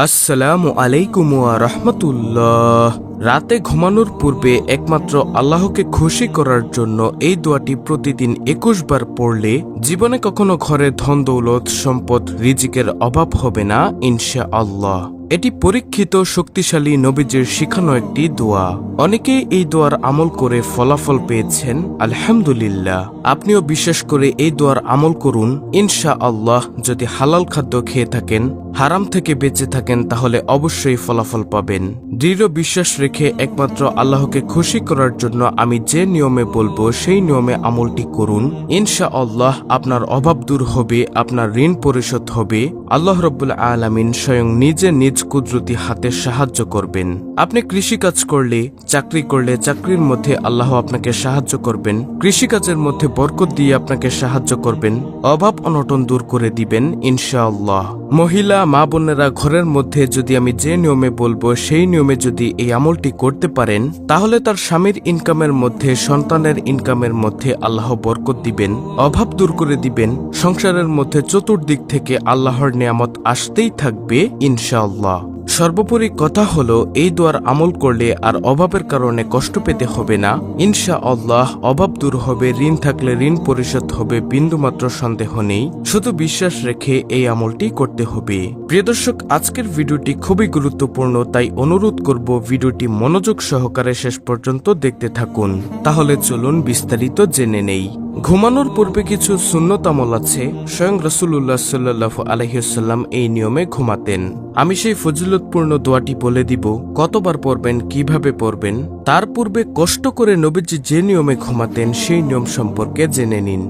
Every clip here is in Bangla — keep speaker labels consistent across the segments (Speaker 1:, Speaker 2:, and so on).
Speaker 1: আসসালামু আলাইকুম ওয়া রাহমাতুল্লাহ। রাতে ঘুমানোর পূর্বে একমাত্র আল্লাহকে খুশি করার জন্য এই দোয়াটি প্রতিদিন ২১ বার পড়লে জীবনে কখনো ঘরে ধন দৌলত সম্পদ রিজিকের অভাব হবে না ইনশাআল্লাহ। এটি পরীক্ষিত শক্তিশালী নবীজির শিখানো একটি দোয়া। অনেকেই এই দোয়ার আমল করে ফলাফল পেয়েছেন, আলহামদুলিল্লাহ। আপনিও বিশ্বাস করে এই দোয়ার আমল করুন ইনশাআল্লাহ। যদি হালাল খাদ্য খেয়ে থাকেন, হারাম থেকে বেঁচে থাকেন, তাহলে অবশ্যই ফলাফল পাবেন। দৃঢ় বিশ্বাস রেখে একমাত্র আল্লাহকে খুশি করার জন্য আমি যে নিয়মে বলবো সেই নিয়মে আমলটি করুন ইনশাআল্লাহ। আপনার অভাব দূর হবে, আপনার ঋণ পরিশোধ হবে। আল্লাহ রাব্বুল আলামিন স্বয়ং নিজে নিজ কুদরতি হাতে সাহায্য করবেন। আপনি কৃষিকাজ করলে, চাকরি করলে চাকরির মধ্যে আল্লাহ আপনাকে সাহায্য করবেন। কৃষিকাজের মধ্যে বরকত দিয়ে আপনাকে সাহায্য করবেন। অভাব অনটন দূর করে দিবেন ইনশাআল্লাহ। মহিলা মা বোনেরা, ঘরের মধ্যে যদি আমি যে নিয়মে বলবো সেই নিয়মে যদি এই আমলটি করতে পারেন, তাহলে তার স্বামীর ইনকামের মধ্যে, সন্তানের ইনকামের মধ্যে আল্লাহ বরকত দিবেন, অভাব দূর করে দিবেন। সংসারের মধ্যে চতুর্দিক থেকে আল্লাহর নিয়ামত আসতেই থাকবে ইনশাআল্লাহ। সর্বোপরি কথা হলো, এই দোয়ার আমল করলে আর অভাবের কারণে কষ্ট পেতে হবে না ইনশাআল্লাহ। অভাব দূর হবে, ঋণ থাকলে ঋণ পরিশোধ হবে, বিন্দুমাত্র সন্দেহ নেই। শুধু বিশ্বাস রেখে এই আমলটি করতে হবে। প্রিয় দর্শক, আজকের ভিডিওটি খুবই গুরুত্বপূর্ণ, তাই অনুরোধ করব ভিডিওটি মনোযোগ সহকারে শেষ পর্যন্ত দেখতে থাকুন। তাহলে চলুন বিস্তারিত জেনে নেই। ঘুমানোর পূর্বে কিছু সুন্নত আমল আছে। স্বয়ং রাসূলুল্লাহ সাল্লাল্লাহু আলাইহি ওয়াসাল্লাম এই নিয়মে ঘুমাতেন। আমি সেই ফজিলতপূর্ণ দোয়াটি বলে দিব, কতবার পড়বেন, কিভাবে পড়বেন। তার পূর্বে কষ্ট করে নবীজি যে নিয়মে ঘুমাতেন সেই নিয়ম সম্পর্কে জেনে নিন।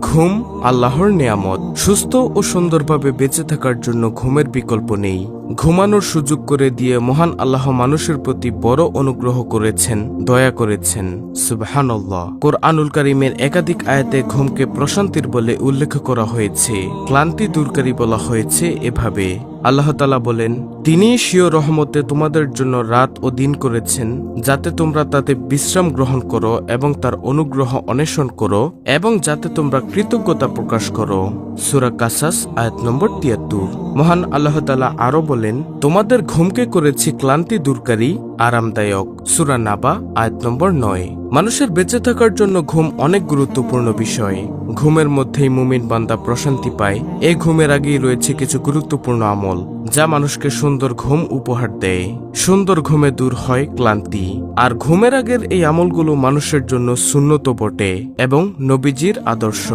Speaker 1: ঘুম আল্লাহর নেয়ামত। সুস্থ ও সুন্দরভাবে বেঁচে থাকার জন্য ঘুমের বিকল্প নেই। ঘুমানোর সুযোগ করে দিয়ে মহান আল্লাহ মানুষের প্রতি বড় অনুগ্রহ করেছেন, দয়া করেছেন। সুবহানাল্লাহ। কোরআনুল কারীমের একাধিক আয়াতে ঘুমকে প্রশান্তির বলে উল্লেখ করা হয়েছে, ক্লান্তি দূরকারী বলা হয়েছে। এভাবে আল্লাহ তাআলা বলেন, তিনি স্বীয় রহমতে তোমাদের জন্য রাত ও দিন করেছেন, যাতে তোমরা তাতে বিশ্রাম গ্রহণ করো এবং তার অনুগ্রহ অন্বেষণ করো, এবং যাতে তোমরা কৃতজ্ঞতা প্রকাশ করো। সূরা কাসাস আয়াত নম্বর ৭৩। মহান আল্লাহ তাআলা আরো বলেন, তোমাদের ঘুমকে করেছি ক্লান্তি দূরকারী, আরামদায়ক। সূরা নাবা আয়াত নম্বর ৯। মানুষের বেঁচে থাকার জন্য ঘুম অনেক গুরুত্বপূর্ণ বিষয়। ঘুমের মধ্যেই মুমিন বান্দা প্রশান্তি পায়। এই ঘুমের আগেই রয়েছে কিছু গুরুত্বপূর্ণ আমল, যা মানুষকে সুন্দর ঘুম উপহার দেয়। সুন্দর ঘুমে দূর হয় ক্লান্তি। আর ঘুমের আগের এই আমলগুলো মানুষের জন্য সুন্নত বটে এবং নবীজির আদর্শ।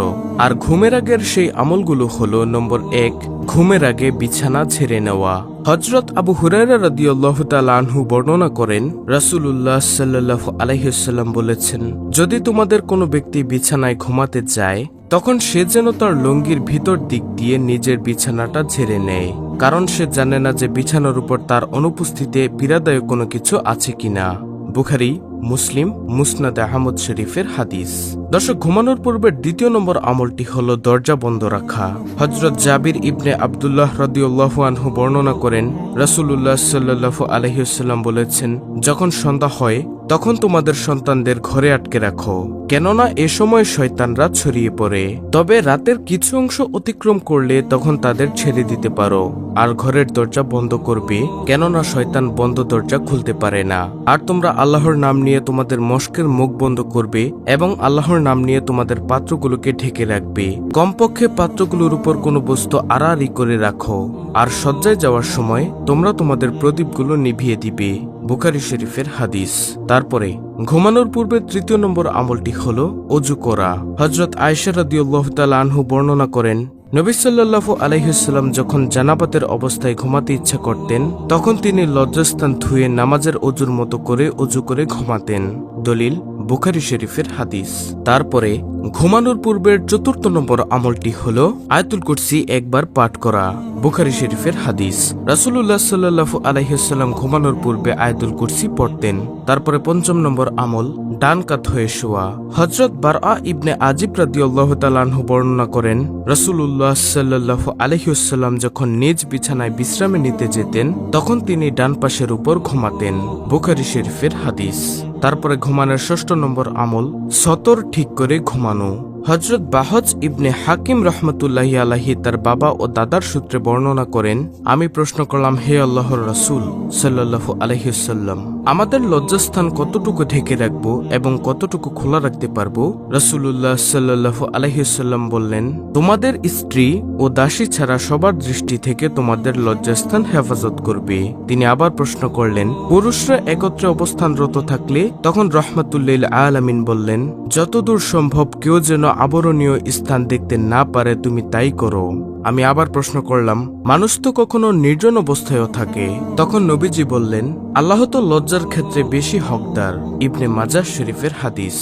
Speaker 1: আর ঘুমের আগের সেই আমলগুলো হলো, নম্বর ১, ঘুমের আগে বিছানা ছেড়ে নেওয়া। হযরত আবু হুরায়রা রাদিয়াল্লাহু তাআলা আনহু বর্ণনা করেন, রাসূলুল্লাহ সাল্লাল্লাহু আলাইহি ওয়াসাল্লাম বলেছেন, যদি তোমাদের কোনো ব্যক্তি বিছানায় ঘুমাতে যায়, তখন সে যেন তার লুঙ্গির ভিতর দিক দিয়ে নিজের বিছানাটা ঝেড়ে নেয়, কারণ সে জানে না যে বিছানার উপর তার অনুপস্থিতিতে পীড়াদায়ক কোনো কিছু আছে কিনা। বুখারী, মুসলিম, মুসনাদে আহমদ শরীফের হাদিস। দর্শক, ঘুমানোর পূর্বের দ্বিতীয় নম্বর আমলটি হলো দরজা বন্ধ রাখা। হযরত জাবির ইবনে আব্দুল্লাহ রাদিয়াল্লাহু আনহু বর্ণনা করেন, রাসূলুল্লাহ সাল্লাল্লাহু আলাইহি ওয়াসাল্লাম বলেছেন, যখন সন্ধ্যা হয় তখন তোমাদের সন্তানদের ঘরে আটকে রাখো, কেননা এ সময় শয়তানরা ছড়িয়ে পড়ে। তবে রাতের কিছু অংশ অতিক্রম করলে তখন তাদের ছেড়ে দিতে পারো। আর ঘরের দরজা বন্ধ করবে, কেননা শয়তান বন্ধ দরজা খুলতে পারে না। আর তোমরা আল্লাহর নাম নিয়ে তোমাদের মশকের মুখ বন্ধ করবে এবং আল্লাহর নাম নিয়ে তোমাদের পাত্রগুলোকে ঢেকে রাখবে। কমপক্ষে পাত্রগুলোর উপর কোনো বস্তু আড়াআড়ি করে রাখো। আর শয্যায় যাওয়ার সময় তোমরা তোমাদের প্রদীপগুলো নিভিয়ে দিবে। বুখারী শরীফের হাদিস। তারপরে ঘুমানোর পূর্বে তৃতীয় নম্বর আমলটি হলো অজু করা। হযরত আয়েশা রাদিয়াল্লাহু তাআলা আনহু বর্ণনা করেন, নবী সাল্লাল্লাহু আলাইহি ওয়াসাল্লাম যখন জানাবাতের অবস্থায় ঘুমাতে ইচ্ছা করতেন, তখন তিনি লজ্জাস্থান ধুয়ে নামাজের অজুর মতো করে অজু করে ঘুমাতেন। দলিল বুখারী শরীফের হাদিস। তারপরে ঘুমানোর পূর্বের চতুর্থ নম্বর আমলটি হলো আয়াতুল কুরসি একবার পাঠ করা। বুখারী শরীফের হাদিস। রাসূলুল্লাহ সাল্লাল্লাহু আলাইহি ওয়াসাল্লাম ঘুমানোর পূর্বে আয়াতুল কুরসি পড়তেন। তারপরে পঞ্চম নম্বর আমল, ডান কাত হয়ে শোয়া। হযরত বারআ ইবনে আজিব রাদিয়াল্লাহু তাআলা আনহু বর্ণনা করেন, রাসূলুল্লাহ সাল্লাল্লাহু আলাইহি ওয়াসাল্লাম যখন নিজ বিছানায় বিশ্রামে নিতে যেতেন, তখন তিনি ডান পাশের উপর ঘুমাতেন। বুখারী শরীফের হাদিস। তারপরে ঘুমানোর ষষ্ঠ নম্বর আমল, সতর ঠিক করে ঘুমানো। হযরত বাহজ ইবনে হাকিম রহমতুল্লাহি আলাইহি তার বাবা ও দাদার সূত্রে বর্ণনা করেন, আমি প্রশ্ন করলাম, হে আল্লাহর রাসূল সাল্লাল্লাহু আলাইহি ওয়াসাল্লাম, আমাদের লজ্জাস্থান কতটুকু ঢেকে রাখবো এবং কতটুকু খোলা রাখতে পারবো? রাসূলুল্লাহ সাল্লাল্লাহু আলাইহি ওয়াসাল্লাম বললেন, তোমাদের স্ত্রী ও দাসী ছাড়া সবার দৃষ্টি থেকে তোমাদের লজ্জাস্থান হেফাজত করবে। তিনি আবার প্রশ্ন করলেন, পুরুষরা একত্রে অবস্থানরত থাকলে? তখন রহমাতুল্লিল আলামিন বললেন, যতদূর সম্ভব কেউ যেন আবরণীয় স্থান দেখতে না পারে তুমি তাই করো। আমি আবার প্রশ্ন করলাম, মানুষ তো কখনো নির্জন অবস্থায়ও থাকে। তখন নবীজি বললেন, আল্লাহ তো লজ্জার ক্ষেত্রে বেশি হকদার। ইবনে মাজাহ শরীফের হাদিস।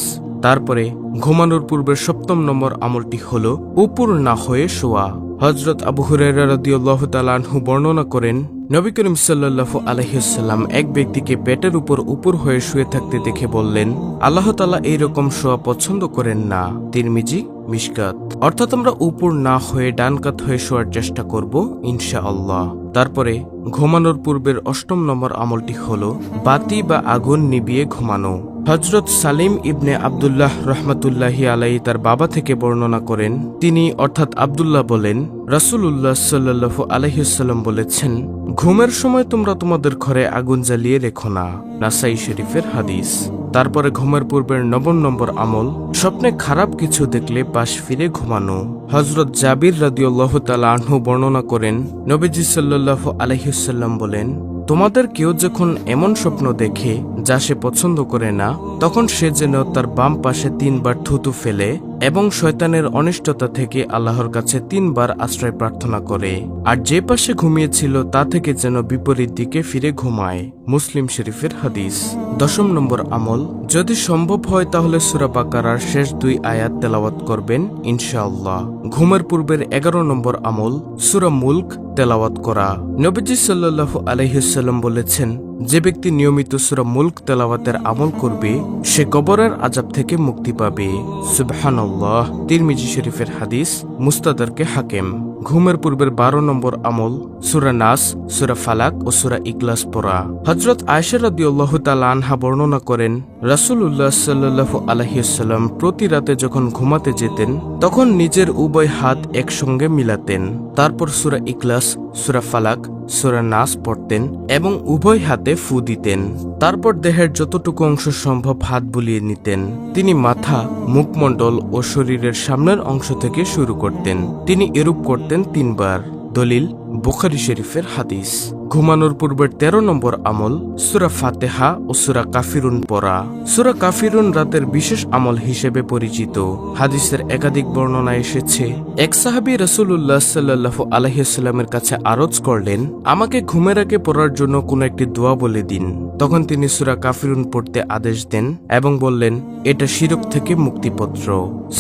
Speaker 1: তারপরে ঘুমানোর পূর্বের 7ম নম্বর আমলটি হল উপর না হয়ে শোয়া। হযরত আবু হুরায়রা রাদিয়াল্লাহু তাআলা আনহু বর্ণনা করেন, নবী করিম সাল্লাল্লাহু আলাইহি ওয়াসাল্লাম এক ব্যক্তিকে পেটের উপর হয়ে শুয়ে থাকতে দেখে বললেন, আল্লাহ তাআলা এইরকম শোয়া পছন্দ করেন না। তিরমিজি, মিশকাত। অর্থাৎ আমরা উপর না হয়ে ডান কাত হয়ে শোয়ার চেষ্টা করব ইনশাআল্লাহ। তারপরে ঘুমানোর পূর্বের 8ম নম্বর আমলটি হল বাতি বা আগুন নিভিয়ে ঘুমানো। হযরত সালিম ইবনে আব্দুল্লাহ রহমাতুল্লাহি আলাইহি তার বাবা থেকে বর্ণনা করেন, তিনি অর্থাৎ আব্দুল্লাহ বলেন, রাসূলুল্লাহ সাল্লাল্লাহু আলাইহি ওয়াসাল্লাম বলেছেন, ঘুমের সময় তোমরা তোমাদের ঘরে আগুন জ্বালিয়ে রেখো না। নাসাই শরীফের হাদিস। তারপরে ঘুমের পূর্বের 9 নম্বর আমল স্বপ্নে খারাপ কিছু দেখলে পাশ ফিরে ঘুমানো। হযরত জাবির রাদিয়াল্লাহু তাআলা আনহু বর্ণনা করেন, নবীজি সাল্লাল্লাহু আলাইহি ওয়াসাল্লাম বলেন, তোমাদের কেউ যখন এমন স্বপ্ন দেখে যা সে পছন্দ করে না, তখন সে যেন তার বাম পাশে 3 বার থুতু ফেলে এবং শয়তানের অনিষ্টতা থেকে আল্লাহর কাছে 3 বার আশ্রয় প্রার্থনা করে, আর যে পাশে ঘুমিয়েছিল তা থেকে যেন বিপরীত দিকে ফিরে ঘুমায়। মুসলিম শরীফের হাদিস। 10ম নম্বর আমল, যদি সম্ভব হয় তাহলে সূরা বাকারার শেষ 2 আয়াত তেলাওয়াত করবেন ইনশাআল্লাহ। ঘুমের পূর্বের 11 নম্বর আমল সূরা মুলক তেলাওয়াত করা। নবীজি সাল্লাল্লাহু আলাইহি ওয়াসাল্লাম বলেছেন, যে ব্যক্তি নিয়মিত সূরা মুলক তেলাওয়াতের আমল করবে সে কবরের আযাব থেকে মুক্তি পাবে। সুবহানাল্লাহ। তিরমিজি শরীফের হাদিস, মুস্তাদরাকে হাকিম। ঘুমের পূর্বের 12 নম্বর আমল সূরা নাস, সূরা ফালাক ও সূরা ইখলাস পড়া। হযরত আয়েশা রাদিয়াল্লাহু তাআলা আনহা বর্ণনা করেন, রাসূলুল্লাহ সাল্লাল্লাহু আলাইহি ওয়াসাল্লাম প্রতি রাতে যখন ঘুমাতে যেতেন তখন নিজের উভয় হাত একসঙ্গে মিলাতেন, তারপর সূরা ইখলাস, সূরা ফালাক, সূরা নাস পড়তেন এবং উভয় হাতে ফু দিতেন। তারপর দেহের যতটুকু অংশ সম্ভব হাত বুলিয়ে নিতেন। তিনি মাথা, মুখমণ্ডল ও শরীরের সামনের অংশ থেকে শুরু করতেন। তিনি এরূপ করতেন 3 বার। দলিল বুখারী শরীফের হাদিস। ঘুমানোর পূর্বের 13 নম্বর আমল সূরা ফাতিহা ও সূরা কাফিরুন পড়া। সূরা কাফিরুন রাতের বিশেষ আমল হিসেবে পরিচিত। হাদিসের একাধিক বর্ণনা এসেছে, এক সাহাবী রাসূলুল্লাহ সাল্লাল্লাহু আলাইহি ওয়াসাল্লামের কাছে আরজ করলেন, আমাকে ঘুমের আগে পড়ার জন্য কোনো একটি দোয়া বলে দিন। তখন তিনি সূরা কাফিরুন পড়তে আদেশ দেন এবং বললেন, এটা শিরক থেকে মুক্তিপত্র।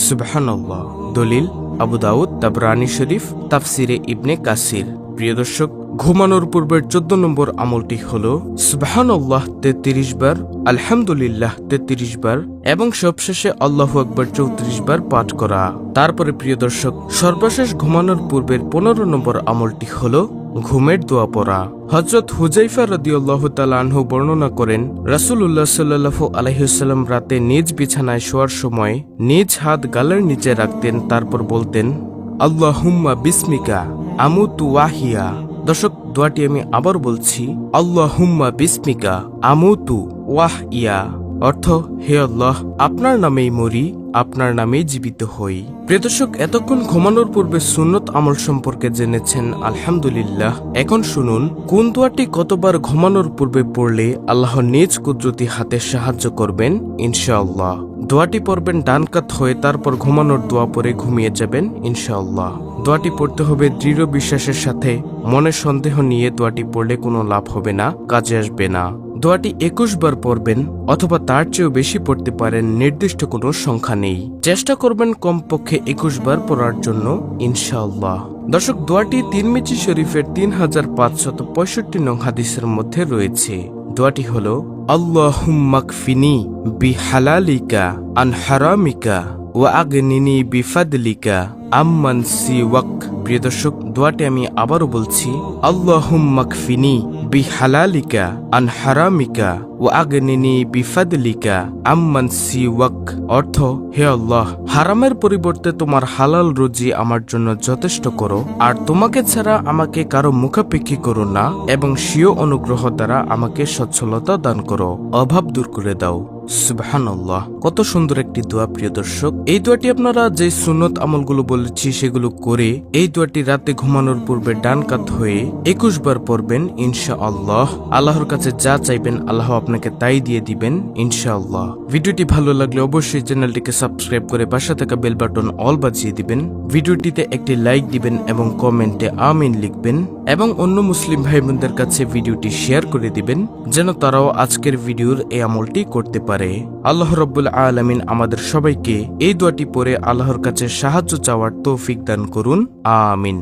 Speaker 1: সুবহানাল্লাহ। দলিল আবু দাউদ, তাবরানী শরীফ, তাফসিরে ইবনে কাসির। প্রিয় দর্শক, ঘুমানোর পূর্বের 14 নম্বর আমলটি হল সুবহানাল্লাহ 33 বার, আলহামদুলিল্লাহ 33 বার এবং সবশেষে আল্লাহু আকবার 34 বার পাঠ করা। তারপরে প্রিয় দর্শক, সর্বশেষ ঘুমানোর পূর্বের 15 নম্বর আমলটি হল ঘুমের দোয়া পড়া। হযরত হুযায়ফা রাদিয়াল্লাহু তাআলা আনহু বর্ণনা করেন, রাসূলুল্লাহ সাল্লাল্লাহু আলাইহি ওয়াসাল্লাম রাতে নিজ বিছানায় শোয়ার সময় নিজ হাত গালের নিচে রাখতেন, তারপর বলতেন, আল্লাহুম্মা বিসমিকা আমুতু ওয়াহিয়া। দর্শক, দোয়াটি আমি আবার বলছি, আল্লাহুম্মা বিসমিকা আমুতু ওয়াহিয়া। অর্থ, হে আল্লাহ, আপনার নামেই মরি, আপনার নামেই জীবিত হই। প্রিয় দর্শক, এতক্ষণ ঘুমানোর পূর্বে সুন্নত আমল সম্পর্কে জেনেছেন, আলহামদুলিল্লাহ। এখন শুনুন কোন দোয়াটি কতবার ঘুমানোর পূর্বে পড়লে আল্লাহ নিজ কুদরতি হাতে সাহায্য করবেন ইনশাআল্লাহ। দোয়াটি পড়বেন ডান কাত হয়ে, তারপর ঘুমানোর দোয়া পরে ঘুমিয়ে যাবেন ইনশাআল্লাহ। দোয়াটি পড়তে হবে দৃঢ় বিশ্বাসের সাথে। মনে সন্দেহ নিয়ে দোয়াটি পড়লে কোনো লাভ হবে না, কাজে আসবে না। দোয়াটি 21 বার পড়বেন অথবা তার চেয়েও বেশি পড়তে পারেন, নির্দিষ্ট কোনো সংখ্যা নেই। চেষ্টা করবেন কমপক্ষে 21 বার পড়ার জন্য ইনশাআল্লাহ। দর্শক, দোয়াটি তিরমিজি শরীফের 3565 নং হাদিসের মধ্যে রয়েছে। দোয়াটি হল, আল্লাহুম্মা কফিনি বিহালালিকা আন হারামিকা ওয়া আগনিনি বিফাদলিকা আম্মান সিওয়াক। প্রিয় দর্শক, দোয়াটি আমি আবারও বলছি, আল্লাহুম্মা কফিনি বিহালালিকা আন হারামিকা ওয়া আগনিনি বিফাদলিকা আম্মান সিওয়াক। অর্থ, হে আল্লাহ, হারামের পরিবর্তে তোমার হালাল রুজি আমার জন্য যথেষ্ট করো, আর তোমাকে ছাড়া আমাকে কারো মুখাপেক্ষী করো না, এবং স্বীয় অনুগ্রহ দ্বারা আমাকে সচ্ছলতা দান করো, অভাব দূর করে দাও। সুবহানাল্লাহ। কত সুন্দর একটি দোয়া প্রিয় দর্শক। এই দোয়াটি আপনারা যে সুন্নত আমলগুলো বলেছি সেগুলো করে এই দোয়াটি রাতে ঘুমানোর পূর্বে ডান কাত হয়ে 21 বার পড়বেন ইনশাআল্লাহ। আল্লাহর কাছে যা চাইবেন আল্লাহ আপনাকে তাই দিয়ে দিবেন ইনশাআল্লাহ। ভিডিওটি ভালো লাগলে অবশ্যই চ্যানেলটিকে সাবস্ক্রাইব করে পাশে থাকা বেল বাটন অল বাজিয়ে দিবেন। ভিডিওটিতে একটি লাইক দিবেন এবং কমেন্টে আমিন লিখবেন, এবং অন্য মুসলিম ভাই বোনদের কাছে ভিডিওটি শেয়ার করে দিবেন যেন তারাও আজকের ভিডিওর এই আমলটি করতে পারে। আল্লাহ রাব্বুল আলামিন আমাদের সবাইকে এই দোয়াটি পড়ে আল্লাহর কাছে সাহায্য চাওয়ার তৌফিক দান করুন। আমিন।